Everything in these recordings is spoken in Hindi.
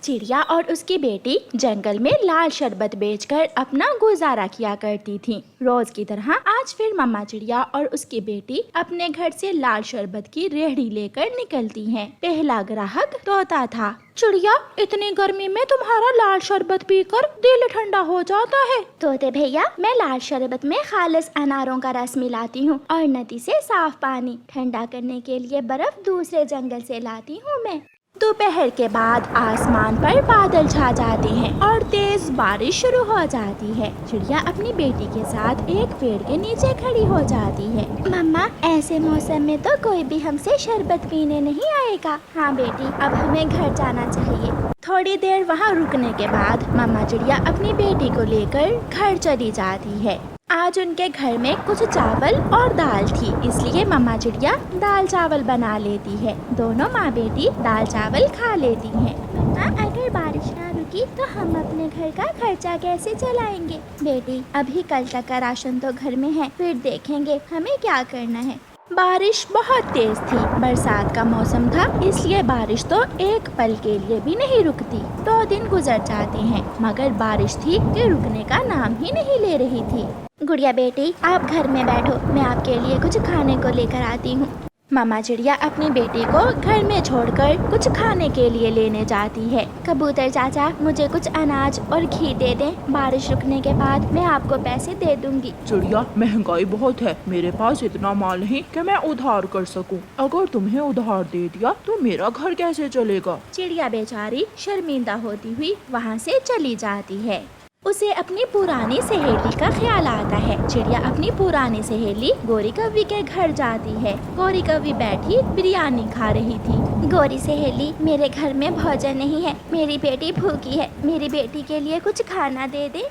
चिड़िया और उसकी बेटी जंगल में लाल शरबत बेचकर अपना गुजारा किया करती थीं। रोज की तरह आज फिर मम्मा चिड़िया और उसकी बेटी अपने घर से लाल शरबत की रेहड़ी लेकर निकलती हैं। पहला ग्राहक तोता था। चिड़िया, इतनी गर्मी में तुम्हारा लाल शरबत पीकर दिल ठंडा हो जाता है। तोते भैया, मैं लाल शरबत में खालिस अनारों का रस मिलाती हूँ और नदी से साफ पानी। ठंडा करने के लिए बर्फ दूसरे जंगल से लाती हूँ मैं। दोपहर के बाद आसमान पर बादल छा जाते हैं और तेज बारिश शुरू हो जाती है। चिड़िया अपनी बेटी के साथ एक पेड़ के नीचे खड़ी हो जाती है। मम्मा, ऐसे मौसम में तो कोई भी हमसे शरबत पीने नहीं आएगा। हाँ बेटी, अब हमें घर जाना चाहिए। थोड़ी देर वहाँ रुकने के बाद मम्मा चिड़िया अपनी बेटी को लेकर घर चली जाती है। आज उनके घर में कुछ चावल और दाल थी, इसलिए मम्मा चिड़िया दाल चावल बना लेती है। दोनों माँ बेटी दाल चावल खा लेती हैं। मम्मा, अगर बारिश ना रुकी तो हम अपने घर का खर्चा कैसे चलाएंगे? बेटी, अभी कल तक का राशन तो घर में है, फिर देखेंगे हमें क्या करना है। बारिश बहुत तेज थी। बरसात का मौसम था, इसलिए बारिश तो एक पल के लिए भी नहीं रुकती। 2 दिन गुजर जाते हैं, मगर बारिश थी कि रुकने का नाम ही नहीं ले रही थी। गुड़िया बेटी, आप घर में बैठो, मैं आपके लिए कुछ खाने को लेकर आती हूँ। मम्मा चिड़िया अपनी बेटी को घर में छोड़कर कुछ खाने के लिए लेने जाती है। कबूतर चाचा, मुझे कुछ अनाज और घी दे दें। बारिश रुकने के बाद मैं आपको पैसे दे दूंगी। चिड़िया, महंगाई बहुत है, मेरे पास इतना माल नहीं कि मैं उधार कर सकूं। अगर तुम्हें उधार दे दिया तो मेरा घर कैसे चलेगा? चिड़िया बेचारी शर्मिंदा होती हुई वहाँ से चली जाती है। उसे अपनी पुरानी सहेली का ख्याल आता है। चिड़िया अपनी पुरानी सहेली गोरी कौवी के घर जाती है। गोरी कौवी बैठी बिरयानी खा रही थी। गोरी सहेली, मेरे घर में भोजन नहीं है, मेरी बेटी भूखी है, मेरी बेटी के लिए कुछ खाना दे दे।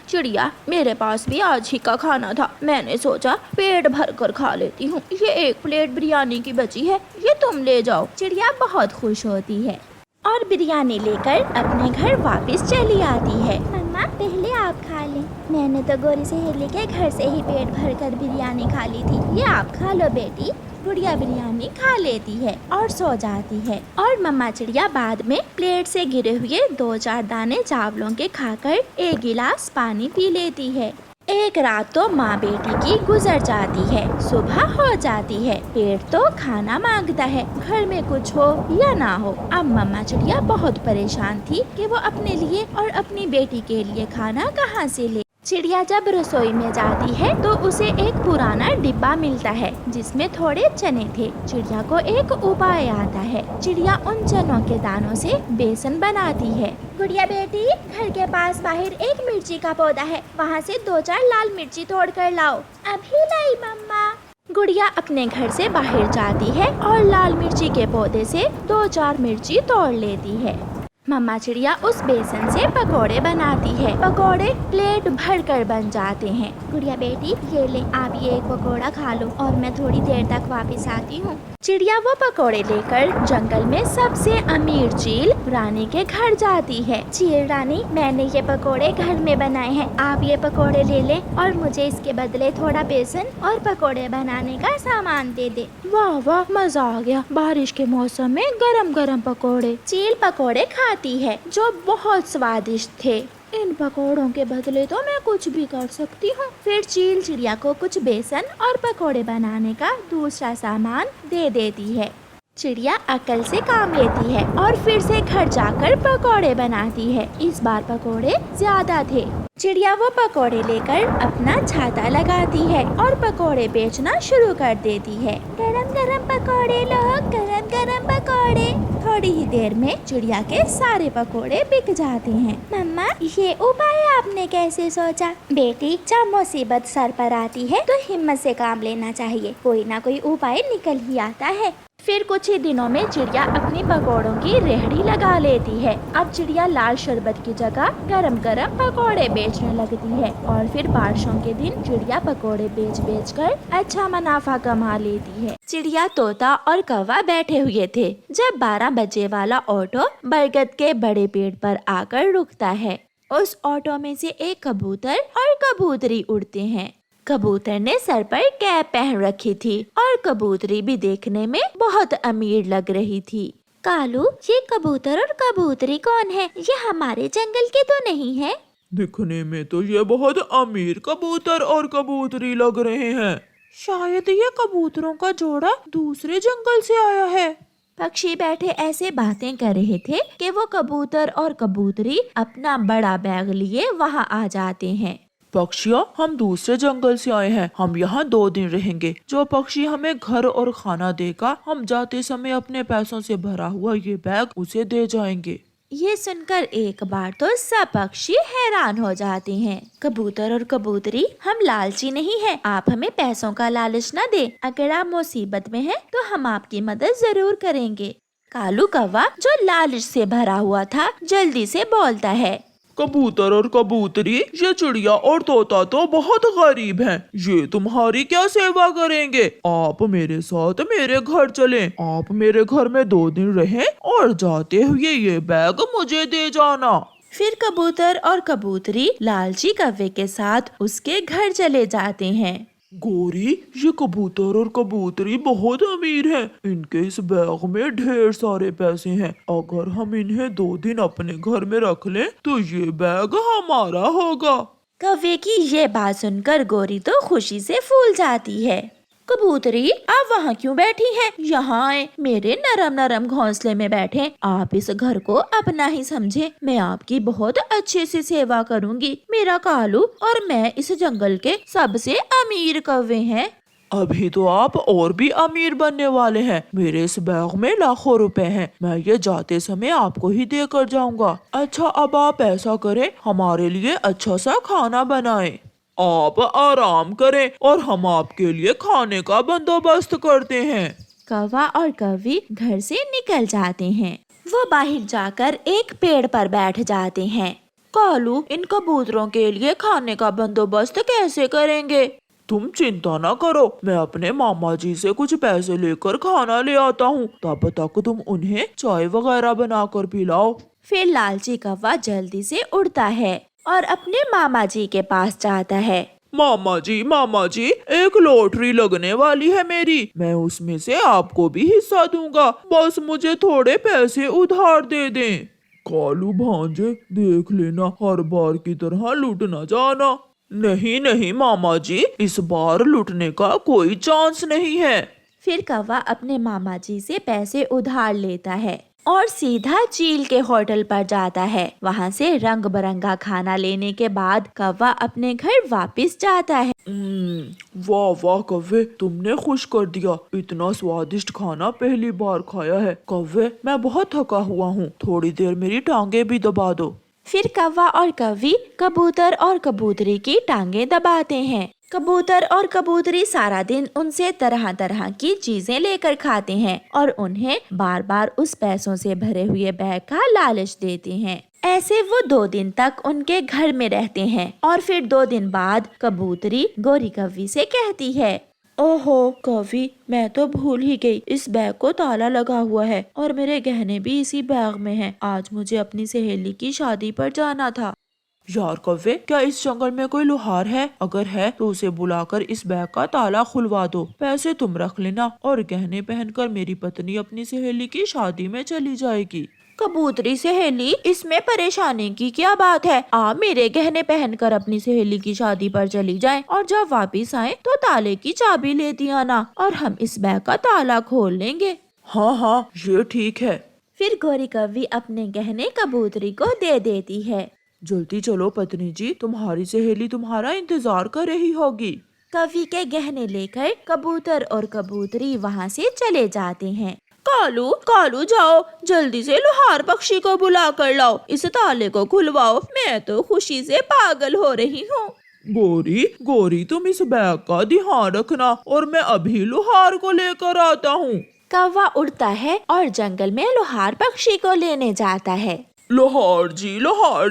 चिड़िया, मेरे पास भी आज ही का खाना था, मैंने सोचा पेट भर कर खा लेती हूँ। ये 1 प्लेट बिरयानी की बची है, ये तुम ले जाओ। चिड़िया बहुत खुश होती है और बिरयानी लेकर अपने घर वापस चली आती है। मम्मा, पहले आप खा लें। मैंने तो गोरी सहेली के घर से ही पेट भरकर बिरयानी खा ली थी, ये आप खा लो बेटी। गुड़िया बिरयानी खा लेती है और सो जाती है। और मम्मा चिड़िया बाद में प्लेट से गिरे हुए 2-4 दाने चावलों के खाकर 1 गिलास पानी पी लेती है। एक रात तो माँ बेटी की गुजर जाती है। सुबह हो जाती है। पेट तो खाना मांगता है, घर में कुछ हो या ना हो। अब मम्मा चिड़िया बहुत परेशान थी कि वो अपने लिए और अपनी बेटी के लिए खाना कहाँ से ले। चिड़िया जब रसोई में जाती है तो उसे एक पुराना डिब्बा मिलता है जिसमें थोड़े चने थे। चिड़िया को एक उपाय आता है। चिड़िया उन चनों के दानों से बेसन बनाती है। गुड़िया बेटी, घर के पास बाहर एक मिर्ची का पौधा है, वहाँ से 2-4 लाल मिर्ची तोड़ कर लाओ। अभी लाई मम्मा। गुड़िया अपने घर से बाहर जाती है और लाल मिर्ची के पौधे से 2-4 मिर्ची तोड़ लेती है। मम्मा चिड़िया उस बेसन से पकोड़े बनाती है। पकोड़े प्लेट भर कर बन जाते हैं। गुड़िया बेटी, ये ले, आप ये 1 पकोड़ा खा लो और मैं थोड़ी देर तक वापस आती हूँ। चिड़िया वो पकोड़े लेकर जंगल में सबसे अमीर चील रानी के घर जाती है। चील रानी, मैंने ये पकोड़े घर में बनाए हैं, आप ये पकोड़े ले लें और मुझे इसके बदले थोड़ा बेसन और पकोड़े बनाने का सामान दे दे। वाह वाह, मजा आ गया। बारिश के मौसम में गरम गरम पकोड़े। चील पकोड़े खाती है जो बहुत स्वादिष्ट थे। इन पकोड़ों के बदले तो मैं कुछ भी कर सकती हूँ। फिर चील चिड़िया को कुछ बेसन और पकोड़े बनाने का दूसरा सामान दे देती है। चिड़िया अकल से काम लेती है और फिर से घर जाकर पकोड़े बनाती है। इस बार पकोड़े ज्यादा थे। चिड़िया वो पकोड़े लेकर अपना छाता लगाती है और पकोड़े बेचना शुरू कर देती है। गरम गरम पकोड़े लो, गरम गरम पकोड़े। थोड़ी ही देर में चिड़िया के सारे पकोड़े बिक जाते हैं। मम्मा, ये उपाय आपने कैसे सोचा? बेटी, जब मुसीबत सर पर आती है तो हिम्मत से काम लेना चाहिए, कोई ना कोई उपाय निकल ही आता है। फिर कुछ ही दिनों में चिड़िया अपनी पकोड़ों की रेहड़ी लगा लेती है। अब चिड़िया लाल शरबत की जगह गरम गरम पकोड़े बेचने लगती है और फिर बारिशों के दिन चिड़िया पकोड़े बेच कर अच्छा मुनाफा कमा लेती है। चिड़िया, तोता और कौवा बैठे हुए थे जब 12 बजे वाला ऑटो बरगद के बड़े पेड़ पर आकर रुकता है। उस ऑटो में से एक कबूतर और कबूतरी उड़ते हैं। कबूतर ने सर पर कैप पहन रखी थी और कबूतरी भी देखने में बहुत अमीर लग रही थी। कालू, ये कबूतर और कबूतरी कौन है? ये हमारे जंगल के तो नहीं है। दिखने में तो ये बहुत अमीर कबूतर और कबूतरी लग रहे हैं। शायद ये कबूतरों का जोड़ा दूसरे जंगल से आया है। पक्षी बैठे ऐसे बातें कर रहे थे कि वो कबूतर और कबूतरी अपना बड़ा बैग लिए वहाँ आ जाते हैं। पक्षियों, हम दूसरे जंगल से आए हैं। हम यहाँ 2 दिन रहेंगे। जो पक्षी हमें घर और खाना देगा, हम जाते समय अपने पैसों से भरा हुआ ये बैग उसे दे जाएंगे। ये सुनकर एक बार तो सब पक्षी हैरान हो जाते हैं। कबूतर और कबूतरी, हम लालची नहीं हैं। आप हमें पैसों का लालच न दे। अगर आप मुसीबत में हैं, तो हम आपकी मदद जरूर करेंगे। कालू कौवा, जो लालच से भरा हुआ था, जल्दी से बोलता है। कबूतर और कबूतरी, ये चिड़िया और तोता तो बहुत गरीब हैं। ये तुम्हारी क्या सेवा करेंगे? आप मेरे साथ मेरे घर चलें। आप मेरे घर में 2 दिन रहें और जाते हुए ये बैग मुझे दे जाना। फिर कबूतर और कबूतरी लालची कौवे के साथ उसके घर चले जाते हैं। गोरी, ये कबूतर और कबूतरी बहुत अमीर हैं। इनके इस बैग में ढेर सारे पैसे हैं। अगर हम इन्हें 2 दिन अपने घर में रख लें, तो ये बैग हमारा होगा। कौवे की ये बात सुनकर गोरी तो खुशी से फूल जाती है। कबूतरी, आप वहाँ क्यों बैठी हैं? यहाँ आए, मेरे नरम नरम घोंसले में बैठे। आप इस घर को अपना ही समझे। मैं आपकी बहुत अच्छे से सेवा करूँगी। मेरा कालू और मैं इस जंगल के सबसे अमीर कौवे हैं। अभी तो आप और भी अमीर बनने वाले हैं। मेरे इस बैग में लाखों रुपए हैं। मैं ये जाते समय आपको ही देकर जाऊंगा। अच्छा, अब आप ऐसा करें, हमारे लिए अच्छा सा खाना बनाएं। आप आराम करें और हम आपके लिए खाने का बंदोबस्त करते हैं। कौवा और कौवी घर से निकल जाते हैं। वो बाहर जाकर एक पेड़ पर बैठ जाते हैं। कालू, इन कबूतरों के लिए खाने का बंदोबस्त कैसे करेंगे? तुम चिंता न करो, मैं अपने मामा जी से कुछ पैसे लेकर खाना ले आता हूँ। तब तक तुम उन्हें चाय वगैरह बनाकर पिलाओ। फिर लालची कौवा जल्दी से उड़ता है और अपने मामा जी के पास जाता है। मामा जी, एक लॉटरी लगने वाली है मेरी। मैं उसमें से आपको भी हिस्सा दूंगा। बस मुझे थोड़े पैसे उधार दे दें। कालू भांजे, देख लेना, हर बार की तरह लूट न जाना। नहीं मामा जी, इस बार लूटने का कोई चांस नहीं है। फिर कौवा अपने मामा जी से पैसे उधार लेता है और सीधा चील के होटल पर जाता है। वहाँ से रंग बिरंगा खाना लेने के बाद कौवा अपने घर वापस जाता है। वाह कौवे, तुमने खुश कर दिया। इतना स्वादिष्ट खाना पहली बार खाया है। कौवे, मैं बहुत थका हुआ हूँ। थोड़ी देर मेरी टांगे भी दबा दो। फिर कौवा और कौवी कबूतर और कबूतरी की टांगे दबाते हैं। कबूतर और कबूतरी सारा दिन उनसे तरह तरह की चीजें लेकर खाते हैं और उन्हें बार बार उस पैसों से भरे हुए बैग का लालच देते हैं। ऐसे वो 2 दिन तक उनके घर में रहते हैं और फिर 2 दिन बाद कबूतरी गोरी कौवी से कहती है, ओहो कौवी, मैं तो भूल ही गई, इस बैग को ताला लगा हुआ है और मेरे गहने भी इसी बैग में हैं। आज मुझे अपनी सहेली की शादी पर जाना था। यार कौवे, क्या इस जंगल में कोई लोहार है? अगर है तो उसे बुलाकर इस बैग का ताला खुलवा दो। पैसे तुम रख लेना और गहने पहनकर मेरी पत्नी अपनी सहेली की शादी में चली जाएगी। कबूतरी सहेली, इसमें परेशानी की क्या बात है? आप मेरे गहने पहनकर अपनी सहेली की शादी पर चली जाएं और जब वापस आए तो ताले की चाबी लेती आना और हम इस बैग का ताला खोल लेंगे। हाँ, ये ठीक है। फिर गोरी कौवी अपने गहने कबूतरी को दे देती है। जल्दी चलो पत्नी जी, तुम्हारी सहेली तुम्हारा इंतजार कर रही होगी। कौवी के गहने लेकर कबूतर और कबूतरी वहाँ से चले जाते हैं। कालू जाओ, जल्दी से लोहार पक्षी को बुला कर लाओ, इस ताले को खुलवाओ। मैं तो खुशी से पागल हो रही हूँ। गोरी, तुम इस बैग का ध्यान रखना और मैं अभी लोहार को लेकर आता हूँ। कौवा उड़ता है और जंगल में लोहार पक्षी को लेने जाता है। लोहार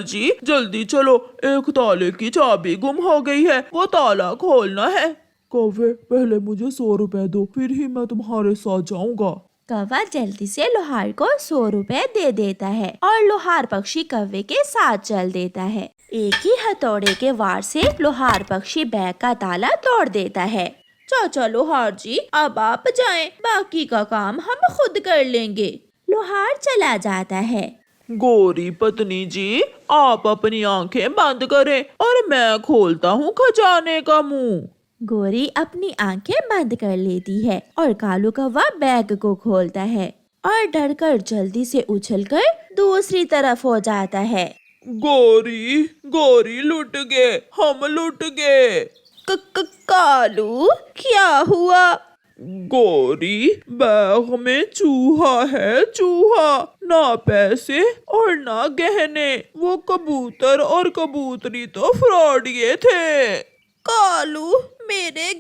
जी, जल्दी चलो, एक ताले की चाबी गुम हो गई है, वो ताला खोलना है। कौवे, पहले मुझे 100 रुपए दो, फिर ही मैं तुम्हारे साथ जाऊंगा। कौवा जल्दी से लोहार को 100 रुपए दे देता है और लोहार पक्षी कौवे के साथ चल देता है। एक ही हथौड़े के वार से लोहार पक्षी बैग का ताला तोड़ देता है। चाचा लोहार जी, अब आप जाएं, बाकी का काम हम खुद कर लेंगे। लोहार चला जाता है। गोरी पत्नी जी, आप अपनी आंखें बंद करें और मैं खोलता हूँ खजाने का मुंह। गोरी अपनी आंखें बंद कर लेती है और कालू कौवा बैग को खोलता है और डरकर जल्दी से उछलकर दूसरी तरफ हो जाता है। गोरी गोरी लुट गए, हम लुट गए। कालू, क्या हुआ? गोरी, बैग में चूहा है, चूहा। ना पैसे और ना गहने। वो कबूतर और कबूतरी तो फ्रॉडिये थे। कालू, मेरे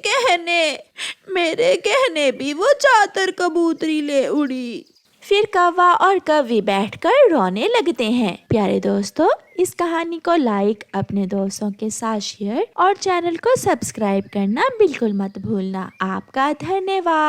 गहने भी वो चातर कबूतरी ले उड़ी। फिर कौवा और कौवी बैठकर रोने लगते हैं। प्यारे दोस्तों, इस कहानी को लाइक, अपने दोस्तों के साथ शेयर और चैनल को सब्सक्राइब करना बिल्कुल मत भूलना। आपका धन्यवाद।